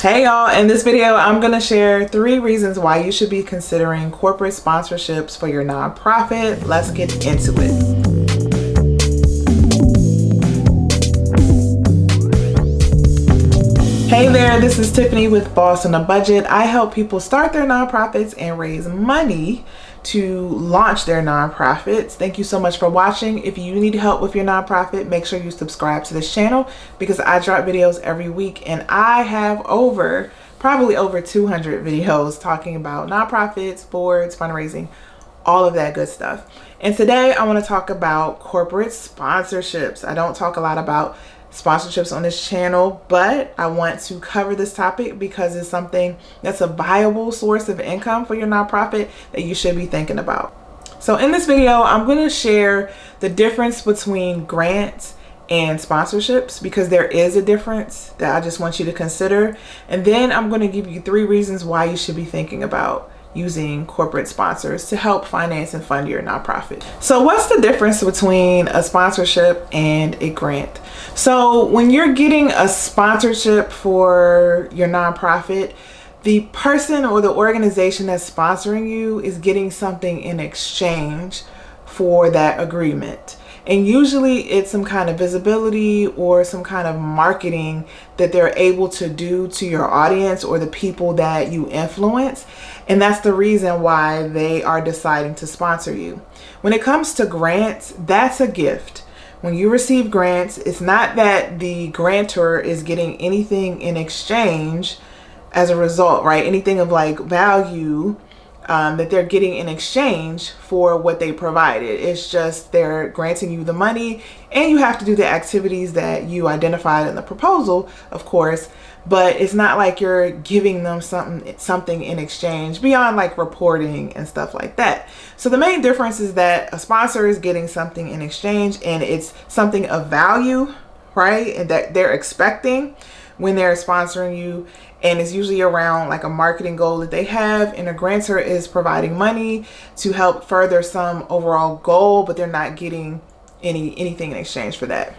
Hey y'all, in this video I'm going to share 3 reasons why you should be considering corporate sponsorships for your nonprofit. Let's get into it. Hey there, this is Tiffany with Boss on a Budget. I help people start their nonprofits and raise money to launch their nonprofits. Thank you so much for watching. If you need help with your nonprofit, make sure you subscribe to this channel because I drop videos every week and I have probably over 200 videos talking about nonprofits, boards, fundraising, all of that good stuff. And today I want to talk about corporate sponsorships. I don't talk a lot about sponsorships on this channel, but I want to cover this topic because it's something that's a viable source of income for your nonprofit that you should be thinking about. So in this video, I'm going to share the difference between grants and sponsorships because there is a difference that I just want you to consider. And then I'm going to give you 3 reasons why you should be thinking about using corporate sponsors to help finance and fund your nonprofit. So what's the difference between a sponsorship and a grant? So when you're getting a sponsorship for your nonprofit, the person or the organization that's sponsoring you is getting something in exchange for that agreement. And usually it's some kind of visibility or some kind of marketing that they're able to do to your audience or the people that you influence. And that's the reason why they are deciding to sponsor you. When it comes to grants, that's a gift. When you receive grants, it's not that the grantor is getting anything in exchange as a result, right? Anything of like value that they're getting in exchange for what they provided. It's just they're granting you the money and you have to do the activities that you identified in the proposal, of course, but it's not like you're giving them something in exchange beyond like reporting and stuff like that. So the main difference is that a sponsor is getting something in exchange and it's something of value, right? And that they're expecting when they're sponsoring you, and it's usually around like a marketing goal that they have, and a grantor is providing money to help further some overall goal, but they're not getting anything in exchange for that.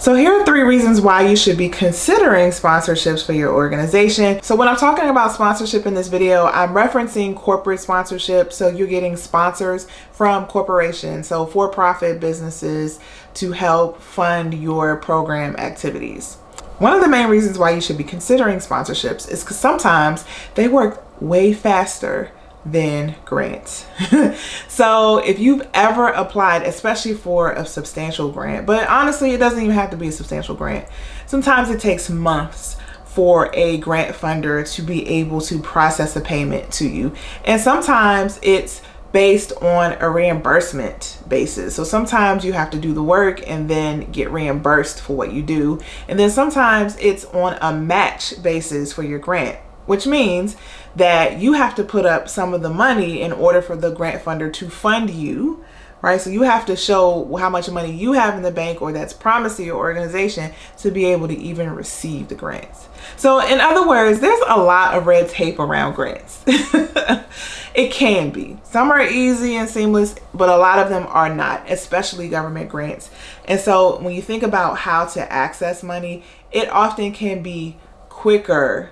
So here are 3 reasons why you should be considering sponsorships for your organization. So when I'm talking about sponsorship in this video, I'm referencing corporate sponsorship. So you're getting sponsors from corporations, so for-profit businesses, to help fund your program activities. One of the main reasons why you should be considering sponsorships is because sometimes they work way faster than grants. So if you've ever applied, especially for a substantial grant, but honestly, it doesn't even have to be a substantial grant. Sometimes it takes months for a grant funder to be able to process a payment to you. And sometimes it's based on a reimbursement basis. So sometimes you have to do the work and then get reimbursed for what you do. And then sometimes it's on a match basis for your grant, which means that you have to put up some of the money in order for the grant funder to fund you, right? So you have to show how much money you have in the bank or that's promised to your organization to be able to even receive the grants. So in other words, there's a lot of red tape around grants. It can be. Some are easy and seamless, but a lot of them are not, especially government grants. And so when you think about how to access money, it often can be quicker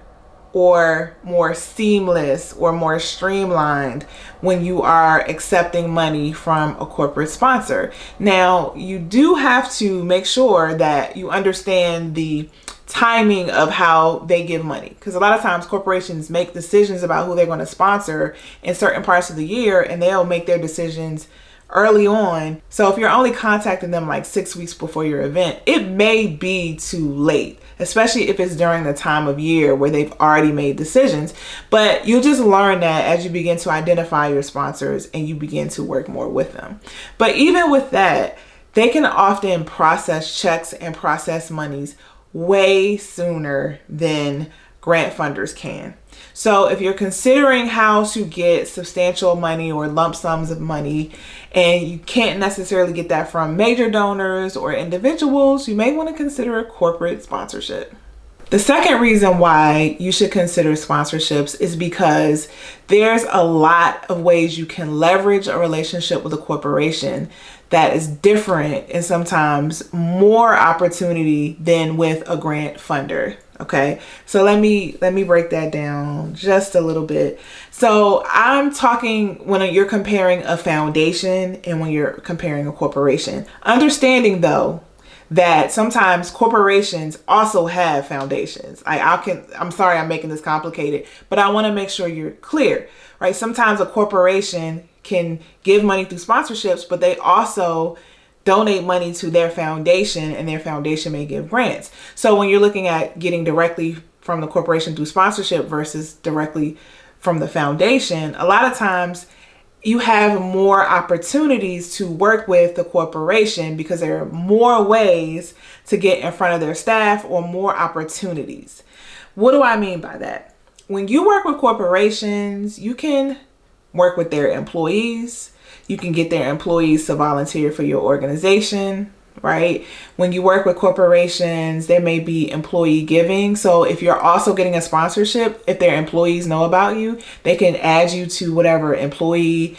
or more seamless or more streamlined when you are accepting money from a corporate sponsor. Now, you do have to make sure that you understand the timing of how they give money, because a lot of times corporations make decisions about who they're going to sponsor in certain parts of the year, and they'll make their decisions early on. So if you're only contacting them like 6 weeks before your event, it may be too late, especially if it's during the time of year where they've already made decisions. But you'll just learn that as you begin to identify your sponsors and you begin to work more with them. But even with that, they can often process checks and process monies way sooner than grant funders can. So if you're considering how to get substantial money or lump sums of money and you can't necessarily get that from major donors or individuals, you may want to consider a corporate sponsorship. The second reason why you should consider sponsorships is because there's a lot of ways you can leverage a relationship with a corporation that is different and sometimes more opportunity than with a grant funder. Okay, so let me break that down just a little bit. So I'm talking when you're comparing a foundation and when you're comparing a corporation. Understanding though that sometimes corporations also have foundations. I'm sorry I'm making this complicated, but I want to make sure you're clear, right? Sometimes a corporation can give money through sponsorships, but they also donate money to their foundation, and their foundation may give grants. So when you're looking at getting directly from the corporation through sponsorship versus directly from the foundation, a lot of times you have more opportunities to work with the corporation because there are more ways to get in front of their staff or more opportunities. What do I mean by that? When you work with corporations, you can work with their employees. You can get their employees to volunteer for your organization, right? When you work with corporations, there may be employee giving. So if you're also getting a sponsorship, if their employees know about you, they can add you to whatever employee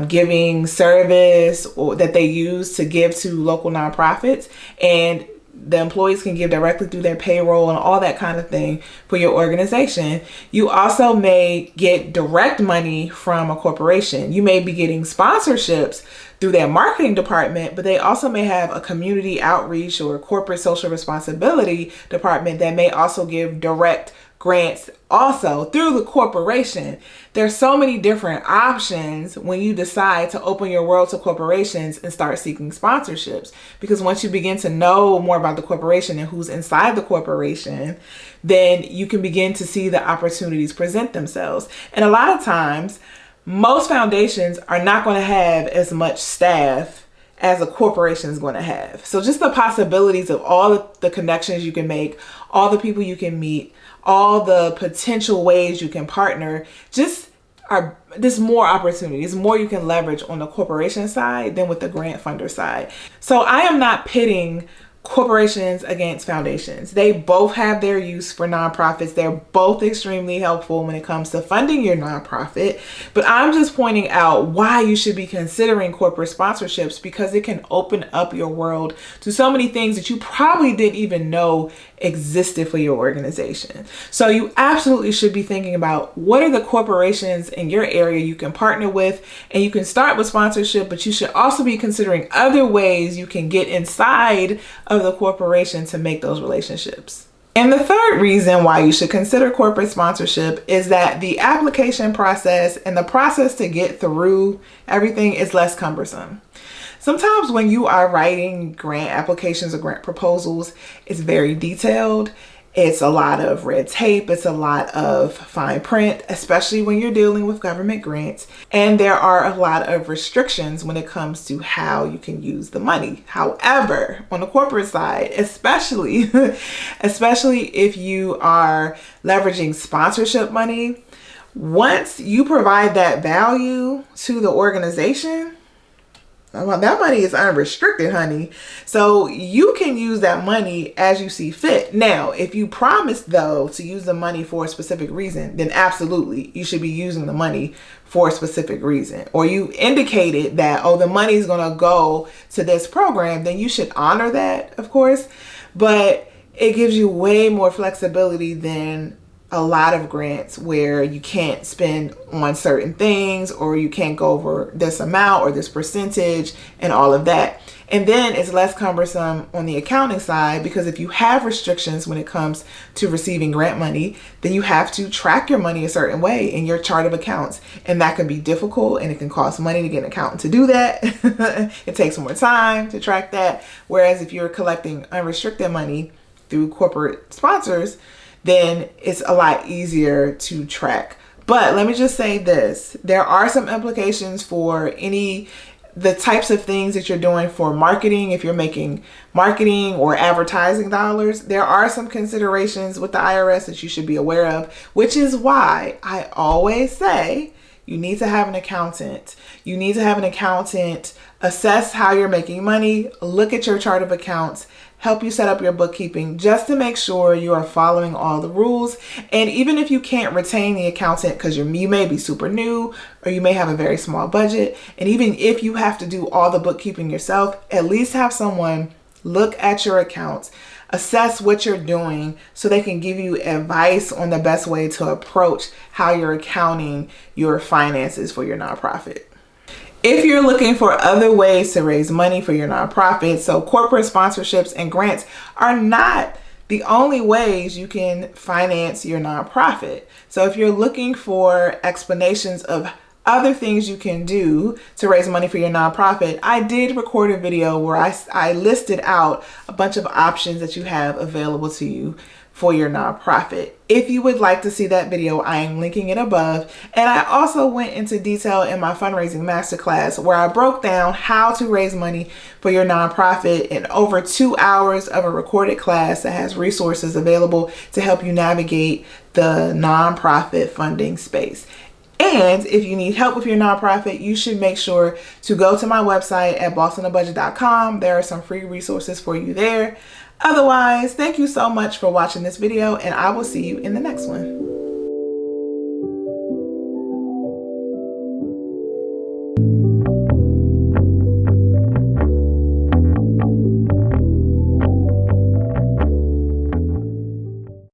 giving service or that they use to give to local nonprofits. And the employees can give directly through their payroll and all that kind of thing for your organization. You also may get direct money from a corporation. You may be getting sponsorships through their marketing department, but they also may have a community outreach or corporate social responsibility department that may also give direct grants also through the corporation. There's so many different options when you decide to open your world to corporations and start seeking sponsorships, because once you begin to know more about the corporation and who's inside the corporation, then you can begin to see the opportunities present themselves. And a lot of times, most foundations are not going to have as much staff as a corporation is going to have. So just the possibilities of all the connections you can make, all the people you can meet, all the potential ways you can partner, there's more opportunities, more you can leverage on the corporation side than with the grant funder side. So I am not pitting corporations against foundations. They both have their use for nonprofits. They're both extremely helpful when it comes to funding your nonprofit. But I'm just pointing out why you should be considering corporate sponsorships, because it can open up your world to so many things that you probably didn't even know existed for your organization. So you absolutely should be thinking about what are the corporations in your area you can partner with, and you can start with sponsorship, but you should also be considering other ways you can get inside of the corporation to make those relationships. And the third reason why you should consider corporate sponsorship is that the application process and the process to get through everything is less cumbersome. Sometimes when you are writing grant applications or grant proposals, it's very detailed. It's a lot of red tape. It's a lot of fine print, especially when you're dealing with government grants. And there are a lot of restrictions when it comes to how you can use the money. However, on the corporate side, especially if you are leveraging sponsorship money, once you provide that value to the organization, well, that money is unrestricted, honey. So you can use that money as you see fit. Now, if you promise, though, to use the money for a specific reason, then absolutely, you should be using the money for a specific reason. Or you indicated that, the money is going to go to this program, then you should honor that, of course. But it gives you way more flexibility than a lot of grants where you can't spend on certain things, or you can't go over this amount or this percentage and all of that. And then it's less cumbersome on the accounting side, because if you have restrictions when it comes to receiving grant money, then you have to track your money a certain way in your chart of accounts. And that can be difficult, and it can cost money to get an accountant to do that. It takes more time to track that. Whereas if you're collecting unrestricted money through corporate sponsors, then it's a lot easier to track. But let me just say this. There are some implications for the types of things that you're doing for marketing. If you're making marketing or advertising dollars, there are some considerations with the IRS that you should be aware of, which is why I always say you need to have an accountant. You need to have an accountant assess how you're making money, look at your chart of accounts, help you set up your bookkeeping, just to make sure you are following all the rules. And even if you can't retain the accountant because you may be super new, or you may have a very small budget, and even if you have to do all the bookkeeping yourself, at least have someone look at your accounts, assess what you're doing so they can give you advice on the best way to approach how you're accounting your finances for your nonprofit. If you're looking for other ways to raise money for your nonprofit, so corporate sponsorships and grants are not the only ways you can finance your nonprofit. So if you're looking for explanations of other things you can do to raise money for your nonprofit, I did record a video where I listed out a bunch of options that you have available to you for your nonprofit. If you would like to see that video, I am linking it above. And I also went into detail in my fundraising masterclass where I broke down how to raise money for your nonprofit in over 2 hours of a recorded class that has resources available to help you navigate the nonprofit funding space. And if you need help with your nonprofit, you should make sure to go to my website at bossonabudget.com. There are some free resources for you there. Otherwise, thank you so much for watching this video, and I will see you in the next one.